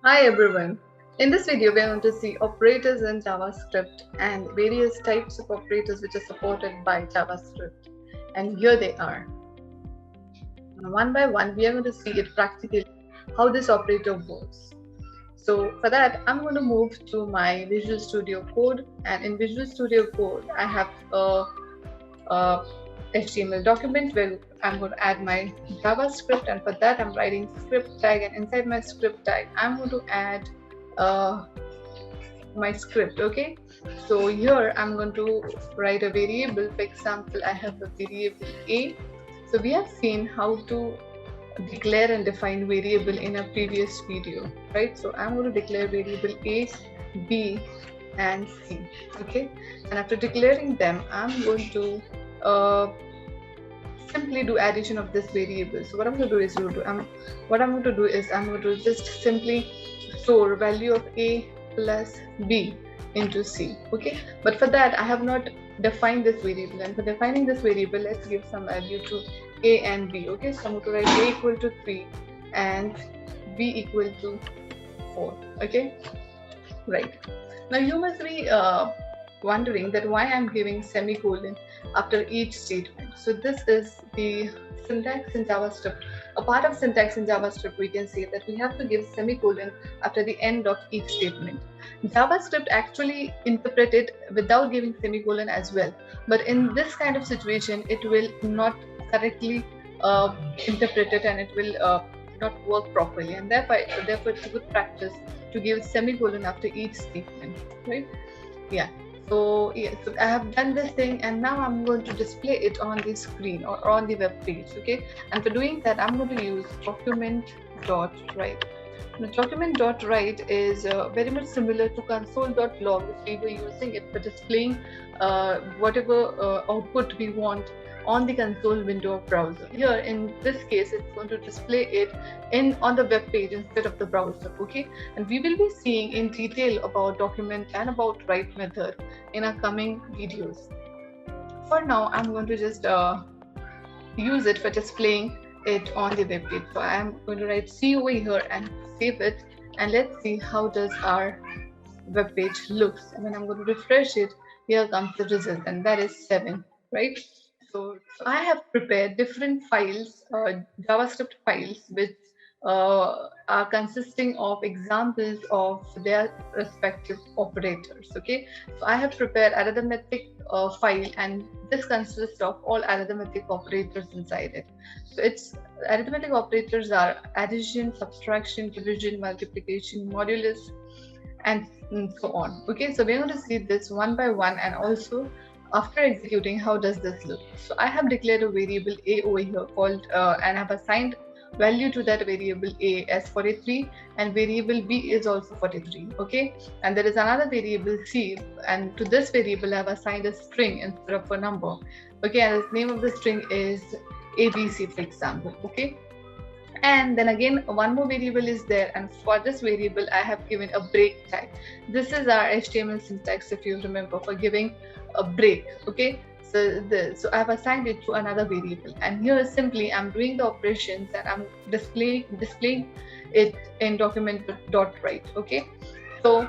Hi everyone. In this video, we are going to see operators in JavaScript and various types of operators which are supported by JavaScript. And here they are. One by one, we are going to see it practically how this operator works. So for that, I'm going to move to my Visual Studio Code, and in Visual Studio Code, I have a HTML document where I'm going to add my JavaScript, and for that I'm writing script tag, and inside my script tag I'm going to add my script. Okay, so here I'm going to write a variable. For example, I have a variable a. So we have seen how to declare and define variable in a previous video, right? So I'm going to declare variable a, b and c. Okay, and after declaring them, I'm going to simply do addition of this variable. So what I'm going to do is I'm going to just simply store value of a plus b into c. Okay, but for that I have not defined this variable, and for defining this variable, let's give some value to a and b. Okay, so I'm going to write a equal to 3 and b equal to 4. Okay, right. Now you must be wondering that why I'm giving semicolon after each statement. So this is the syntax in JavaScript. A part of syntax in JavaScript, we can say that we have to give semicolon after the end of each statement. JavaScript actually interprets it without giving semicolon as well, but in this kind of situation, it will not correctly interpret it, and it will not work properly, and therefore it's a good practice to give semicolon after each statement, right? Yeah. So I have done this thing, and now I'm going to display it on the screen or on the web page. Okay, and for doing that, I'm going to use document.write. Now, document.write is very much similar to console.log, which we were using it for displaying whatever output we want on the console window of browser. Here in this case, it's going to display it on the web page instead of the browser. Okay, and we will be seeing in detail about document and about write method in our coming videos. For now, I'm going to just use it for displaying it on the web page. So I'm going to write C over here and save it, and let's see how does our web page looks. And when I'm going to refresh it, here comes the result, and that is 7, right? So I have prepared different files, JavaScript files, which are consisting of examples of their respective operators. Okay, so I have prepared arithmetic file, and this consists of all arithmetic operators inside it. So its arithmetic operators are addition, subtraction, division, multiplication, modulus, and so on. Okay, so we're going to see this one by one, and also after executing, how does this look? So I have declared a variable a over here called and have assigned value to that variable a as 43, and variable b is also 43. Okay, and there is another variable c, and to this variable I have assigned a string instead of a number. Okay, and the name of the string is abc, for example. Okay, and then again one more variable is there, and for this variable I have given a break tag. This is our HTML syntax, if you remember, for giving a break. Okay, so I've assigned it to another variable, and here simply I'm doing the operations, and I'm displaying it in document.write. Okay, so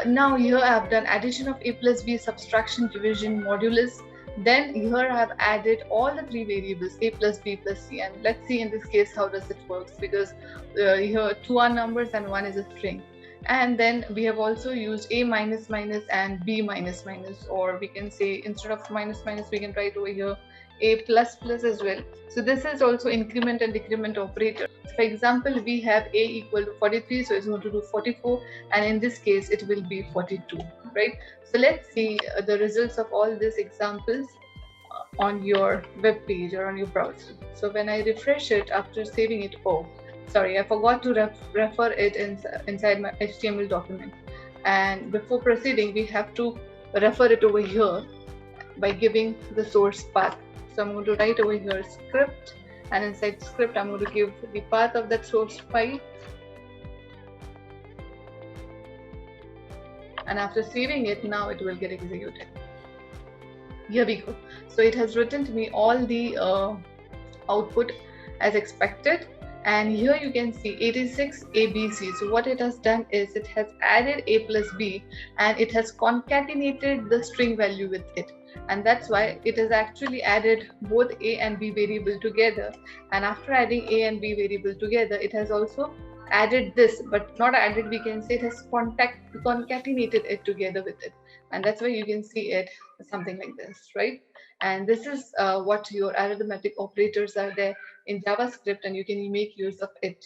now here I have done addition of a plus b, subtraction, division, modulus. Then here I have added all the three variables a plus b plus c, and let's see in this case how does it works, because here two are numbers and one is a string. And then we have also used a minus minus and b minus minus, or we can say instead of minus minus we can write over here a plus plus as well. So this is also increment and decrement operator. For example, we have a equal to 43, so it's going to do 44, and in this case it will be 42, right? So let's see the results of all these examples on your web page or on your browser. So when I refresh it after saving it, oh sorry, I forgot to refer it inside my HTML document, and before proceeding we have to refer it over here by giving the source path. So I'm going to write over here script, and inside script I'm going to give the path of that source file, and after saving it, now it will get executed. Here we go. So it has written to me all the output as expected, And here you can see 86 ABC. So what it has done is it has added A plus B, and it has concatenated the string value with it. And that's why it has actually added both A and B variable together. And after adding A and B variable together, it has also added this, but not added, we can say it has concatenated it together with it. And that's why you can see it something like this, right? And this is what your arithmetic operators are there in JavaScript, and you can make use of it.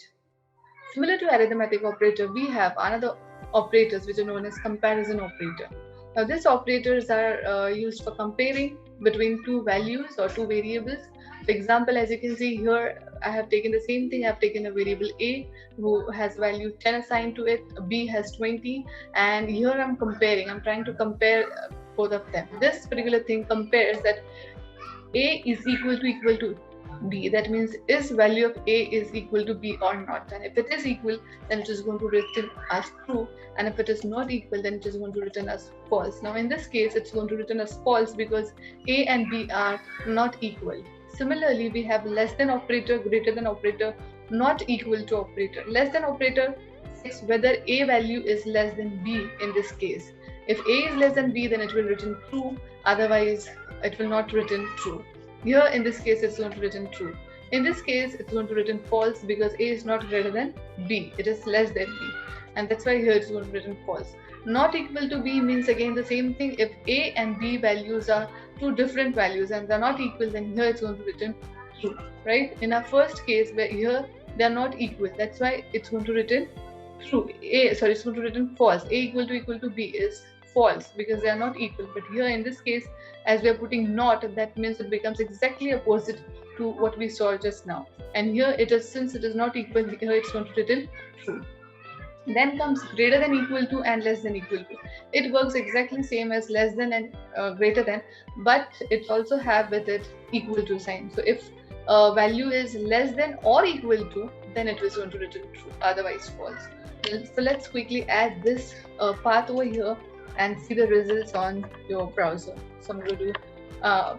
Similar to arithmetic operator, we have another operators which are known as comparison operator. Now, these operators are used for comparing between two values or two variables. For example, as you can see here, I have taken the same thing. I have taken a variable A who has value 10 assigned to it, B has 20, and here I'm comparing. I'm trying to compare both of them. This particular thing compares that A is equal to B. That means is value of A is equal to B or not. And if it is equal, then it is going to return as true. And if it is not equal, then it is going to return as false. Now in this case, it's going to return as false because A and B are not equal. Similarly, we have less than operator, greater than operator, not equal to operator. Less than operator checks whether A value is less than B in this case. If A is less than B, then it will return true. Otherwise, it will not return true. Here in this case, it's going to return true. In this case, it's going to return false because A is not greater than B. It is less than B. And that's why here it's going to return false. Not equal to B means again the same thing. If A and B values are two different values and they're not equal, then here it's going to return true, right? In our first case, where here they're not equal, that's why it's going to return true. It's going to return false. A equal to B is false because they are not equal. But here in this case, as we are putting not, that means it becomes exactly opposite to what we saw just now. And here it is, since it is not equal, here it's going to return true. Then comes greater than equal to and less than equal to. It works exactly same as less than and greater than, but it also have with it equal to sign. So if value is less than or equal to, then it is going to return true, otherwise false. So let's quickly add this path over here and see the results on your browser. So I'm going to do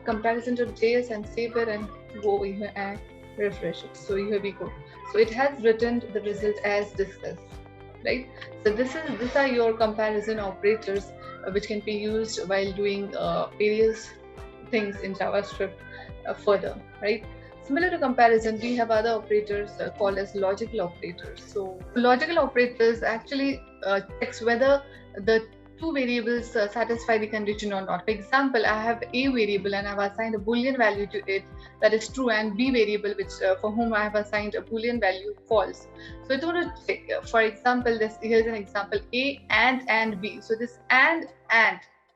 comparison.js and save it and go over here and refresh it. So here we go. So it has written the result as discussed, right? So these are your comparison operators which can be used while doing various things in JavaScript further, right? Similar to comparison, we have other operators called as logical operators. So logical operators actually checks whether the two variables satisfy the condition or not. For example, I have A variable and I have assigned a Boolean value to it that is true, and B variable which for whom I have assigned a Boolean value false. So it's going to check. For example, here's an example: A and B. So this and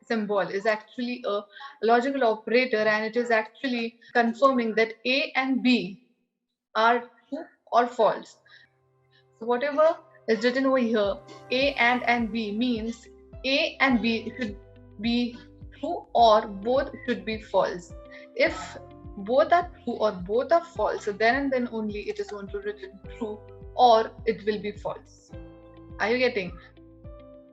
symbol is actually a logical operator, and it is actually confirming that A and B are true or false. So whatever is written over here, A and B, means A and B should be true or both should be false. If both are true or both are false, then and then only it is going to written true or it will be false. Are you getting?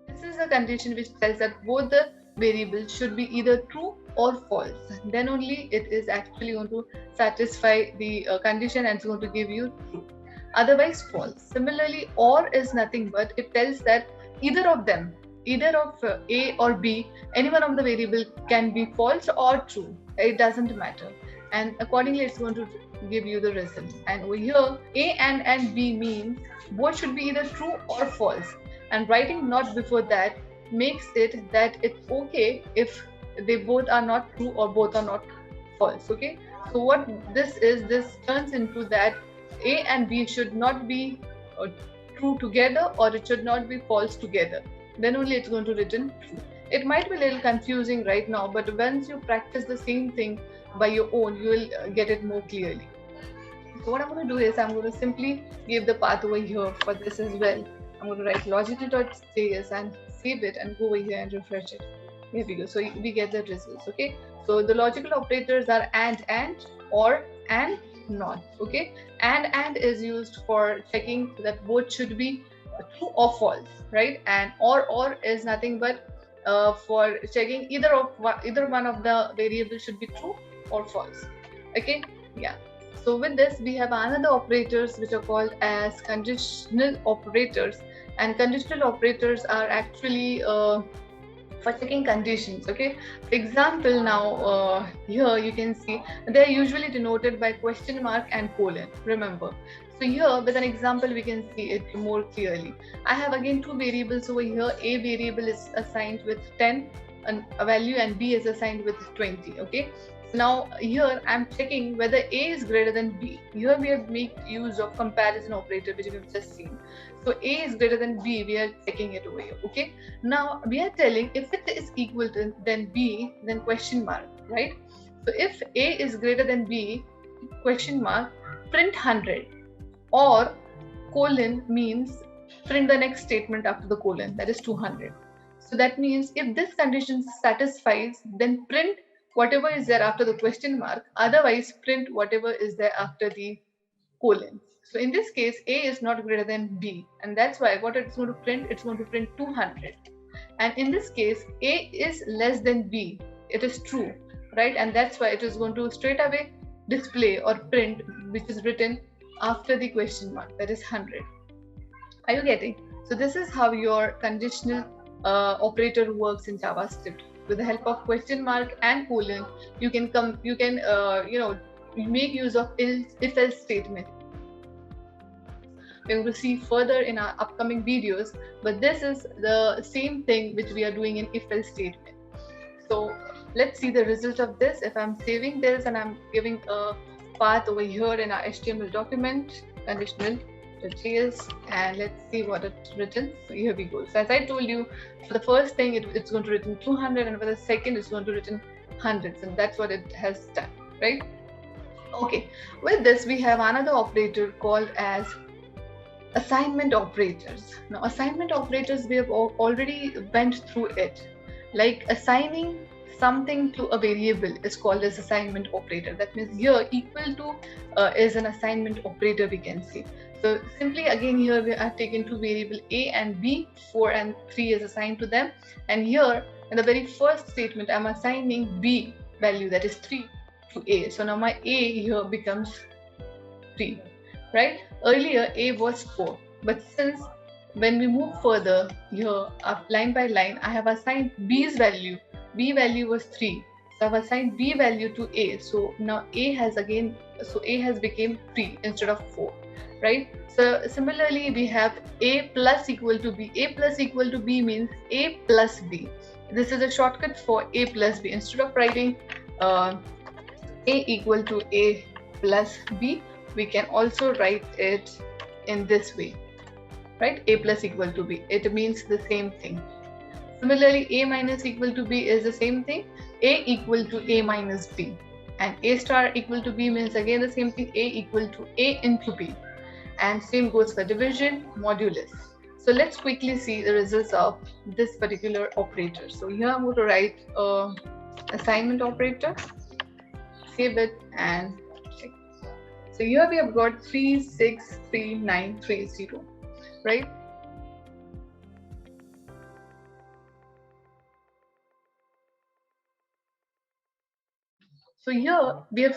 This is a condition which tells that both the variables should be either true or false. Then only it is actually going to satisfy the condition and it's going to give you true. Otherwise false. Similarly, or is nothing but it tells that either of them, either of A or B, any one of the variable can be false or true. It doesn't matter. And accordingly, it's going to give you the result. And over here, A and B means both should be either true or false. And writing not before that makes it that it's okay if they both are not true or both are not false. Okay. So what this is, this turns into that A and B should not be true together or it should not be false together. Then only it's going to return true. It might be a little confusing right now, but once you practice the same thing by your own, you will get it more clearly. So what I'm going to do is I'm going to simply give the path over here for this as well. I'm going to write logical.js and save it and go over here and refresh it. Here we go. So we get the results. Okay. So the logical operators are and, or, and, not. Okay. And is used for checking that both should be true or false, right? And or is nothing but for checking either one of the variables should be true or false. Okay. Yeah. So with this, we have another operators which are called as conditional operators, and conditional operators are actually for checking conditions. Okay, for example, now here you can see they are usually denoted by question mark and colon, remember. So here with an example we can see it more clearly. I have again two variables over here. A variable is assigned with 10 a value and B is assigned with 20. Okay, now here I'm checking whether A is greater than B. Here we have made use of comparison operator which we have just seen. So A is greater than B, we are checking it over here. Okay, now we are telling if it is equal to then B, then question mark, right? So if A is greater than B, question mark, print 100, or colon means print the next statement after the colon, that is 200. So that means if this condition satisfies, then print whatever is there after the question mark, otherwise print whatever is there after the colon. So in this case, A is not greater than B, and that's why what it's going to print, it's going to print 200. And in this case, A is less than B, it is true, right? And that's why it is going to straight away display or print which is written after the question mark, that is 100. Are you getting? So this is how your conditional operator works in JavaScript. With the help of question mark and colon, you can make use of if-else statement. We're going to see further in our upcoming videos, but this is the same thing which we are doing in if-else statement. So let's see the result of this. If I'm saving this and I'm giving a path over here in our HTML document, conditional.js, and let's see what it's written. So here we go. So as I told you, for the first thing it's going to written 200, and for the second it's going to written hundreds, and that's what it has done, right? Okay, with this we have another operator called as assignment operators. Now assignment operators, we have already went through it. Like assigning something to a variable is called as assignment operator. That means here equal to is an assignment operator, we can see. So simply again here we are taking two variable A and B, 4 and 3 is assigned to them, and here in the very first statement I'm assigning B value, that is 3, to A. So now my A here becomes 3, right? Earlier A was 4, but since when we move further here up line by line, I have assigned B's value. B value was 3, so I've assigned B value to A. So now A has become 3 instead of 4, right? So similarly we have A plus equal to B. A plus equal to B means A plus B. This is a shortcut for A plus B. Instead of writing A equal to A plus B, we can also write it in this way, right? A plus equal to B, it means the same thing. Similarly, A minus equal to B is the same thing. A equal to A minus B, and A star equal to B means again the same thing. A equal to A into B, and same goes for division, modulus. So let's quickly see the results of this particular operator. So here I'm going to write assignment operator, save it and check. So here we have got 363930, right? So here we have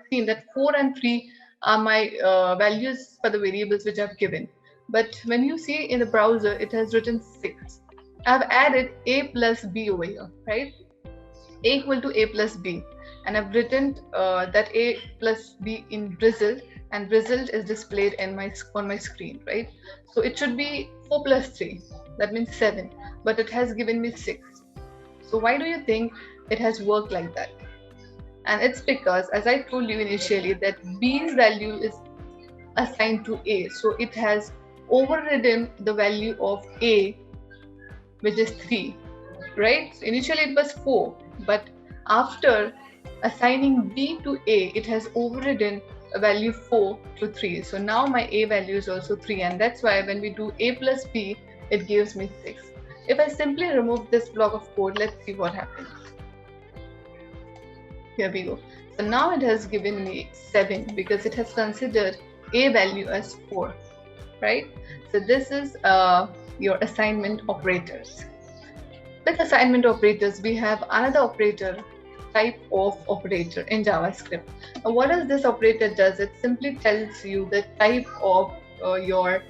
seen that 4 and 3 are my values for the variables which I've given. But when you see in the browser, it has written 6. I've added A plus B over here, right? A equal to A plus B. And I've written that A plus B in result, and result is displayed in on my screen, right? So it should be 4 plus 3, that means 7, but it has given me 6. So why do you think it has worked like that? And it's because, as I told you initially, that B's value is assigned to A, so it has overridden the value of A, which is 3, right? So initially it was 4, but after assigning B to A, it has overridden a value 4 to 3. So now my A value is also 3, and that's why when we do A plus B, it gives me 6. If I simply remove this block of code, let's see what happens. Here we go. So now it has given me 7 because it has considered A value as 4, right? So this is your assignment operators. With assignment operators, we have another operator type of operator in JavaScript. Now, what does this operator does? It simply tells you the type of your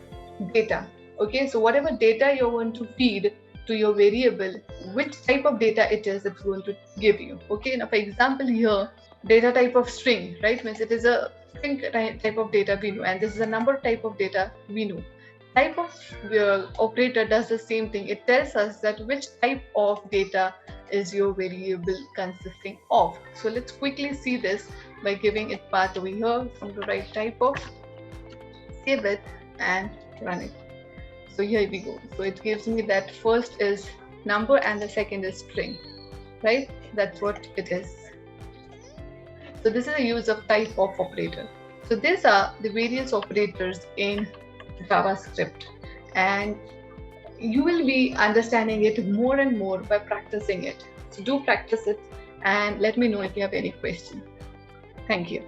data. Okay, so whatever data you want to feed to your variable, which type of data it is, it's going to give you. Okay, now for example here, data type of string, right, means it is a string type of data we know, and this is a number type of data we know. Type of operator does the same thing. It tells us that which type of data is your variable consisting of. So let's quickly see this by giving it path over here. So I'm going to write type of, save it and run it. So here we go. So it gives me that first is number and the second is string, right? That's what it is. So this is a use of type of operator. So these are the various operators in JavaScript, and you will be understanding it more and more by practicing it. So do practice it and let me know if you have any questions. Thank you.